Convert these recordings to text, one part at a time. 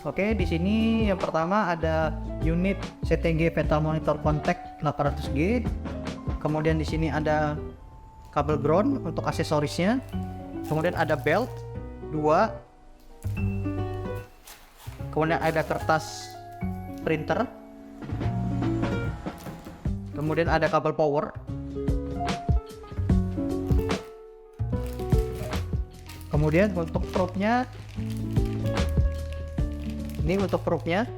Oke, di sini yang pertama ada unit CTG Vital Monitor Contact 800G. Kemudian di sini ada kabel ground untuk aksesorisnya. Kemudian ada belt 2. Kemudian ada kertas printer. Kemudian ada kabel power. Kemudian untuk probe-nya, ini untuk probe-nya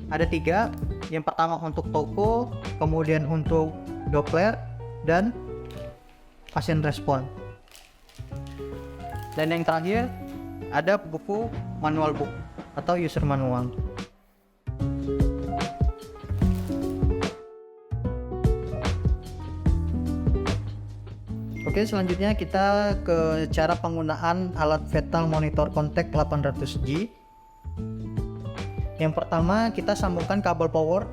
ada 3. Yang pertama untuk toko, kemudian untuk Doppler, dan pasien respon. Dan yang terakhir ada buku manual book atau user manual. Oke, selanjutnya kita ke cara penggunaan alat Vital Monitor Contact 800G. Yang pertama kita sambungkan kabel power.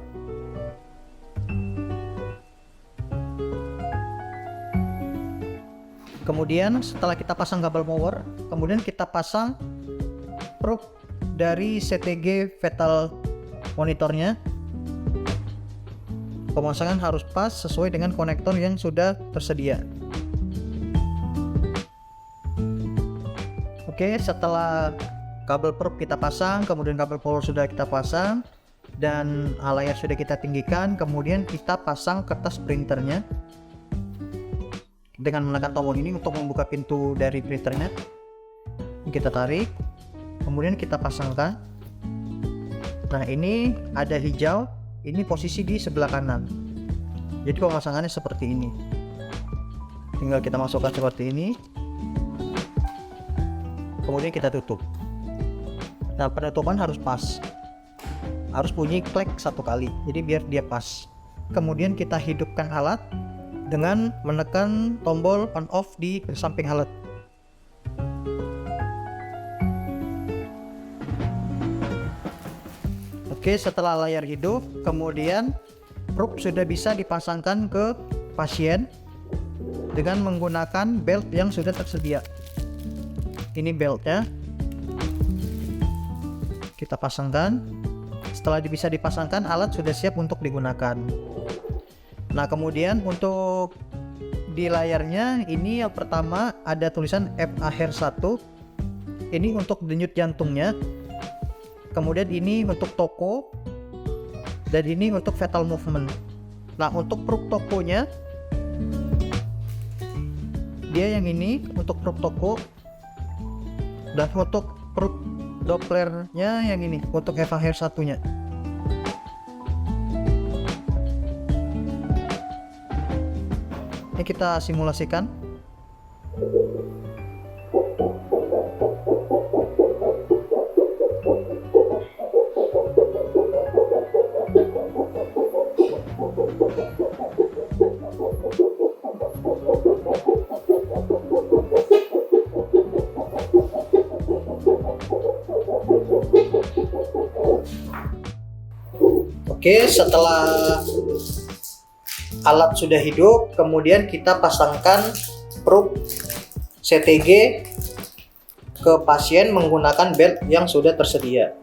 Kemudian setelah kita pasang kabel power, kemudian kita pasang probe dari CTG Vital monitornya. Pemasangan harus pas sesuai dengan konektor yang sudah tersedia. Oke, setelah kabel probe kita pasang, kemudian kabel power sudah kita pasang, dan layar sudah kita tinggikan, kemudian kita pasang kertas printernya dengan menekan tombol ini untuk membuka pintu dari printernya. Kita tarik, kemudian kita pasangkan. Nah, ini ada hijau, ini posisi di sebelah kanan. Jadi pemasangannya seperti ini. Tinggal kita masukkan seperti ini. Kemudian kita tutup. Nah, penutupan harus pas, harus bunyi klek 1 kali, jadi biar dia pas. Kemudian kita hidupkan alat dengan menekan tombol on off di samping alat. Oke, setelah layar hidup, kemudian probe sudah bisa dipasangkan ke pasien dengan menggunakan belt yang sudah tersedia. Ini beltnya, kita pasangkan. Setelah bisa dipasangkan, alat sudah siap untuk digunakan. Nah, kemudian untuk di layarnya ini yang pertama ada tulisan FAHER1. Ini untuk denyut jantungnya. Kemudian ini untuk toko, dan ini untuk vital movement. Nah, untuk probe tokonya, dia yang ini untuk probe toko. Dan untuk probe Dopplernya yang ini untuk FAHER1 nya. Ini kita simulasikan. Oke, setelah alat sudah hidup, kemudian kita pasangkan probe CTG ke pasien menggunakan belt yang sudah tersedia.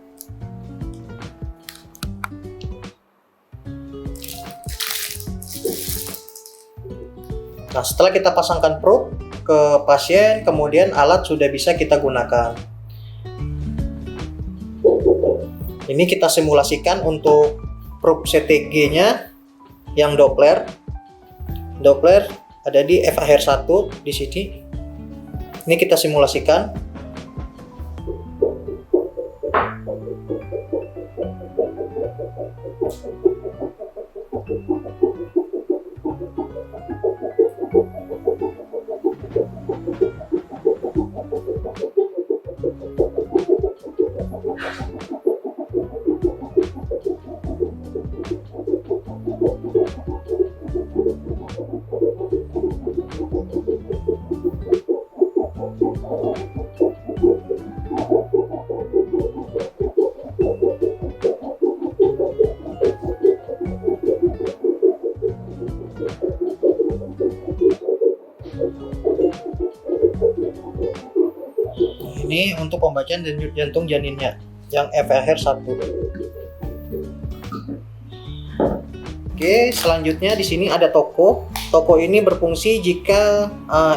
Nah, setelah kita pasangkan probe ke pasien, kemudian alat sudah bisa kita gunakan. Ini kita simulasikan untuk probe CTG-nya yang Doppler. Doppler ada di FAHER1 di sini. Ini kita simulasikan. Ini untuk pembacaan denyut jantung janinnya. yang FHR 1. Oke, selanjutnya di sini ada toko. Toko ini berfungsi jika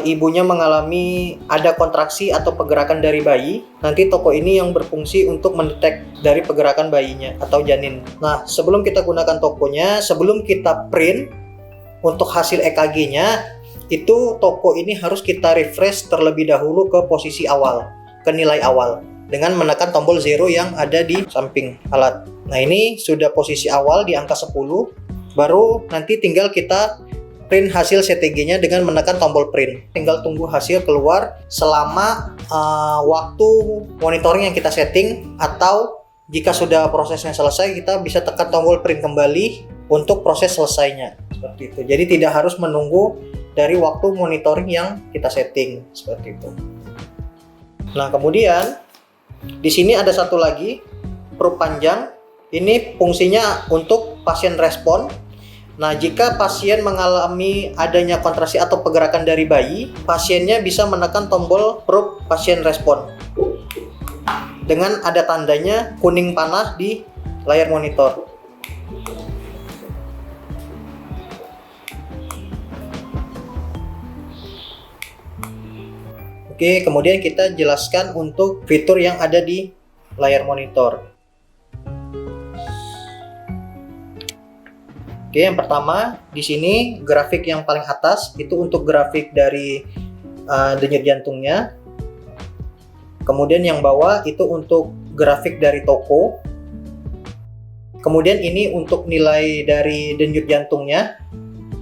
ibunya mengalami ada kontraksi atau pergerakan dari bayi. Nanti toko ini yang berfungsi untuk mendetek dari pergerakan bayinya atau janin. Nah, sebelum kita gunakan tokonya, sebelum kita print untuk hasil EKG-nya, itu toko ini harus kita refresh terlebih dahulu ke posisi awal, ke nilai awal, dengan menekan tombol 0 yang ada di samping alat. Nah, ini sudah posisi awal di angka 10. Baru nanti tinggal kita print hasil CTG-nya dengan menekan tombol print. Tinggal tunggu hasil keluar selama waktu monitoring yang kita setting, atau jika sudah prosesnya selesai, kita bisa tekan tombol print kembali untuk proses selesainya. Seperti itu. Jadi tidak harus menunggu dari waktu monitoring yang kita setting. Seperti itu. Nah, kemudian di sini ada satu lagi proof panjang. Ini fungsinya untuk pasien respon. Nah, jika pasien mengalami adanya kontraksi atau pergerakan dari bayi, pasiennya bisa menekan tombol proof pasien respon dengan ada tandanya kuning panah di layar monitor. Oke, kemudian kita jelaskan untuk fitur yang ada di layar monitor. Oke, yang pertama di sini grafik yang paling atas itu untuk grafik dari denyut jantungnya. Kemudian yang bawah itu untuk grafik dari toko. Kemudian ini untuk nilai dari denyut jantungnya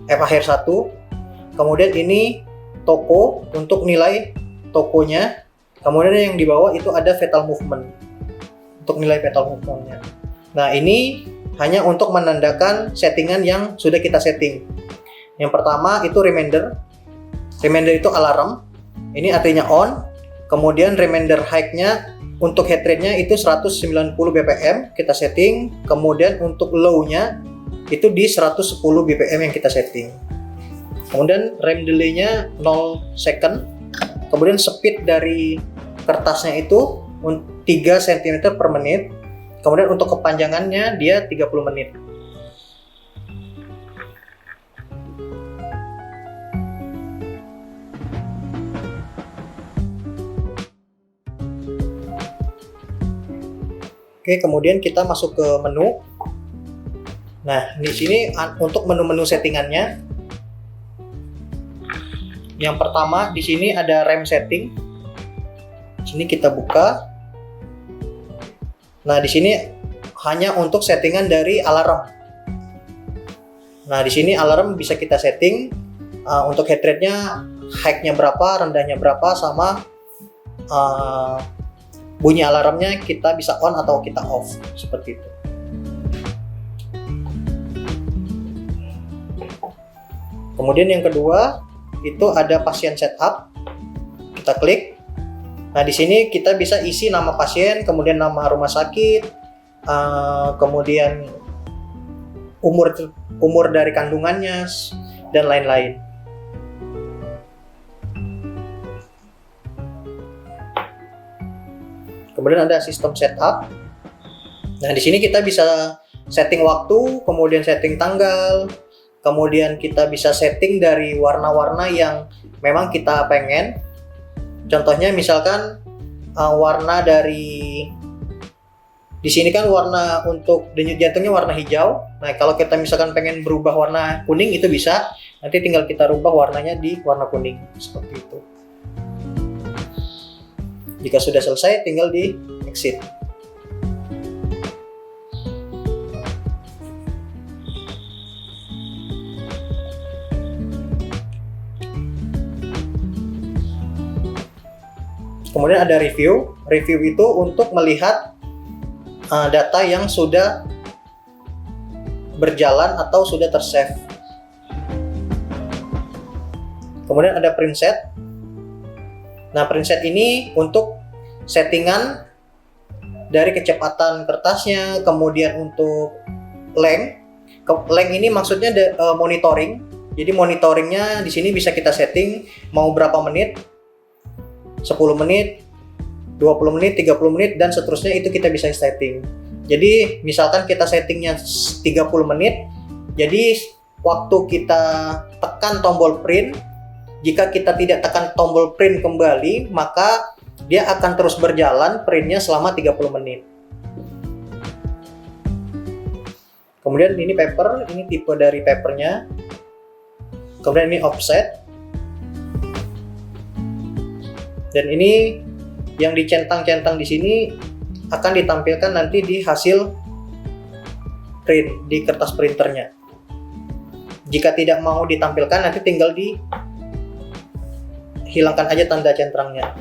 FHR 1. Kemudian ini toko untuk nilai tokonya. Kemudian yang di bawah itu ada fetal movement untuk nilai fetal movementnya. Nah, ini hanya untuk menandakan settingan yang sudah kita setting. Yang pertama itu reminder. Reminder itu alarm. Ini artinya on. Kemudian reminder high-nya untuk heart rate-nya itu 190 bpm kita setting. Kemudian untuk low-nya itu di 110 bpm yang kita setting. Kemudian rem delay-nya 0 second. Kemudian speed dari kertasnya itu 3 cm per menit. Kemudian untuk kepanjangannya dia 30 menit. Oke, kemudian kita masuk ke menu. Nah, di sini untuk menu-menu settingannya. Yang pertama di sini ada rem setting. Di sini kita buka. Nah, di sini hanya untuk settingan dari alarm. Nah, di sini alarm bisa kita setting untuk heart rate-nya, high-nya berapa, rendahnya berapa, sama bunyi alarmnya kita bisa on atau kita off, seperti itu. Kemudian yang kedua itu ada pasien setup. Kita klik. Nah, di sini kita bisa isi nama pasien, kemudian nama rumah sakit, kemudian umur dari kandungannya, dan lain-lain. Kemudian ada sistem setup. Nah, di sini kita bisa setting waktu, kemudian setting tanggal, kemudian kita bisa setting dari warna-warna yang memang kita pengen. Contohnya misalkan warna dari di sini kan warna untuk denyut jantungnya warna hijau. Nah, kalau kita misalkan pengen berubah warna kuning itu bisa. Nanti tinggal kita rubah warnanya di warna kuning seperti itu. Jika sudah selesai tinggal di exit. Kemudian ada review. Review itu untuk melihat data yang sudah berjalan atau sudah tersave. Kemudian ada print set. Nah, print set ini untuk settingan dari kecepatan kertasnya, kemudian untuk length. Length ini maksudnya monitoring. Jadi monitoringnya di sini bisa kita setting mau berapa menit, 10 menit, 20 menit, 30 menit, dan seterusnya itu kita bisa setting. Jadi misalkan kita settingnya 30 menit, jadi waktu kita tekan tombol print, jika kita tidak tekan tombol print kembali, maka dia akan terus berjalan printnya selama 30 menit. Kemudian ini paper, ini tipe dari papernya. Kemudian ini offset. Dan ini yang dicentang-centang di sini akan ditampilkan nanti di hasil print di kertas printernya. Jika tidak mau ditampilkan, nanti tinggal dihilangkan aja tanda centangnya.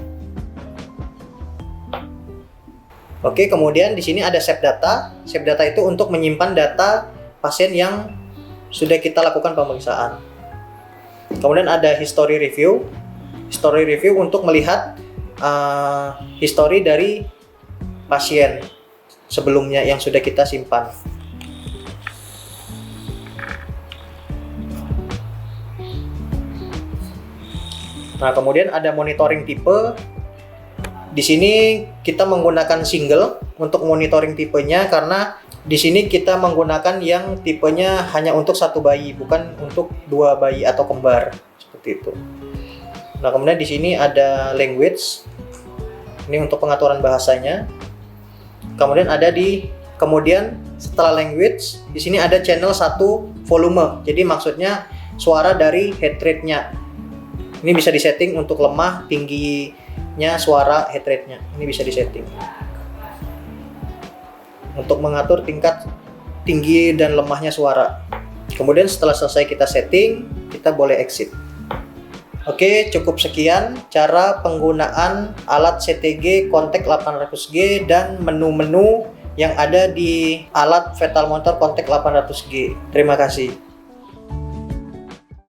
Oke, kemudian di sini ada save data. Save data itu untuk menyimpan data pasien yang sudah kita lakukan pemeriksaan. Kemudian ada history review. History review untuk melihat history dari pasien sebelumnya yang sudah kita simpan. Nah, kemudian ada monitoring tipe. Di sini kita menggunakan single untuk monitoring tipenya, karena di sini kita menggunakan yang tipenya hanya untuk satu bayi, bukan untuk dua bayi atau kembar seperti itu. Nah, kemudian di sini ada language. Ini untuk pengaturan bahasanya. Kemudian setelah language, di sini ada channel 1 volume. Jadi maksudnya suara dari head rate-nya. Ini bisa disetting untuk lemah, tingginya suara head rate-nya. Ini bisa disetting untuk mengatur tingkat tinggi dan lemahnya suara. Kemudian setelah selesai kita setting, kita boleh exit. Oke, cukup sekian cara penggunaan alat CTG Contact 800G dan menu-menu yang ada di alat Fetal Monitor Contact 800G. Terima kasih.